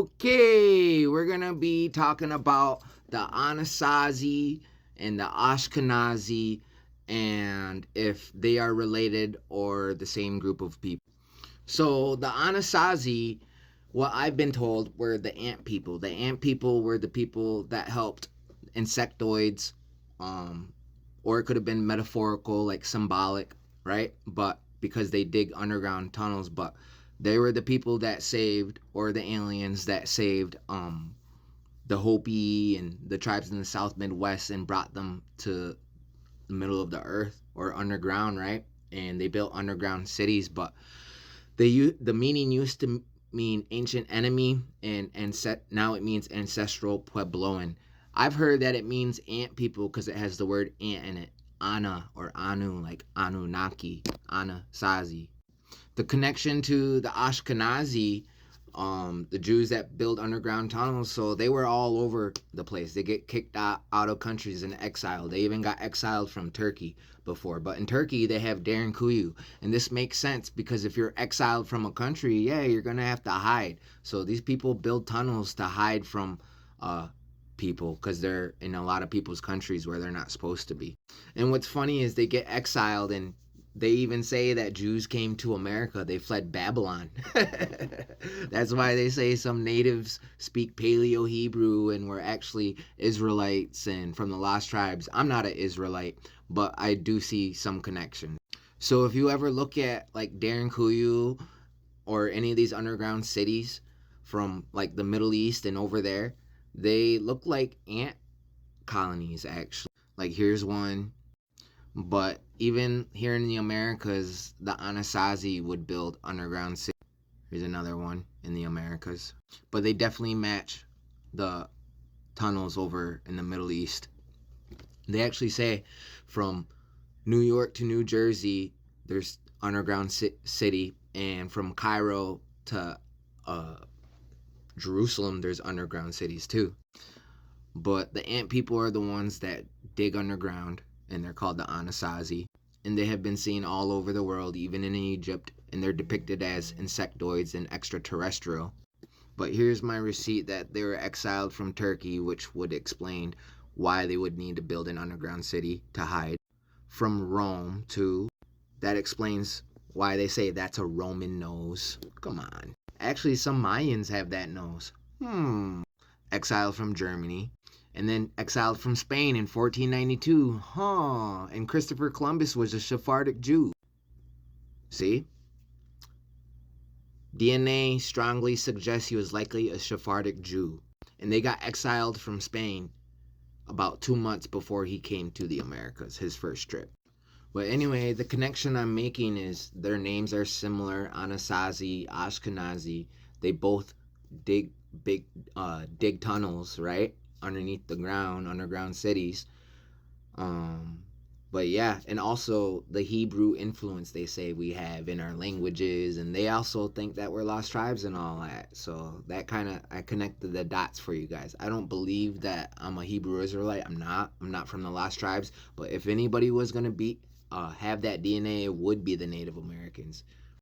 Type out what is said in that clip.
Okay, we're gonna be talking about the Anasazi and the Ashkenazi and if they are related or the same group of people. So the Anasazi, what I've been told, were the ant people. The ant people were the people that helped insectoids, or it could have been metaphorical, like symbolic, right? But because they dig underground tunnels, but they were the people that saved, or the aliens that saved, the Hopi and the tribes in the South Midwest and brought them to the middle of the earth or underground, right? And they built underground cities, but the meaning used to mean ancient enemy, and now it means ancestral Puebloan. I've heard that it means ant people because it has the word ant in it. Ana or Anu, like Anunnaki, Anasazi. The connection to the Ashkenazi, the Jews that build underground tunnels, so they were all over the place. They get kicked out of countries and exiled. They even got exiled from Turkey before. But in Turkey, they have Darren Kuyu. And this makes sense because if you're exiled from a country, yeah, you're going to have to hide. So these people build tunnels to hide from people because they're in a lot of people's countries where they're not supposed to be. And what's funny is they get exiled, and they even say that Jews came to America. They fled Babylon. That's why they say some natives speak Paleo Hebrew and were actually Israelites and from the lost tribes. I'm not an Israelite, but I do see some connection. So if you ever look at like Darren Kuyu or any of these underground cities from like the Middle East and over there, they look like ant colonies actually. Like here's one. But even here in the Americas, the Anasazi would build underground cities. Here's another one in the Americas. But they definitely match the tunnels over in the Middle East. They actually say from New York to New Jersey, there's underground city. And from Cairo to Jerusalem, there's underground cities too. But the ant people are the ones that dig underground, and they're called the Anasazi. And they have been seen all over the world, even in Egypt, and they're depicted as insectoids and extraterrestrial. But here's my receipt that they were exiled from Turkey, which would explain why they would need to build an underground city to hide. From Rome, too. That explains why they say that's a Roman nose. Come on. Actually, some Mayans have that nose. Exiled from Germany. And then exiled from Spain in 1492. And Christopher Columbus was a Sephardic Jew. See? DNA strongly suggests he was likely a Sephardic Jew. And they got exiled from Spain about 2 months before he came to the Americas, his first trip. But anyway, the connection I'm making is their names are similar. Anasazi, Ashkenazi. They both dig tunnels, right? Underneath the ground, underground cities. But yeah, and also the Hebrew influence they say we have in our languages, and they also think that we're lost tribes and all that. So that kind of, I connected the dots for you guys. I don't believe that I'm a Hebrew Israelite. I'm not from the lost tribes. But if anybody was gonna be have that DNA, it would be the Native Americans.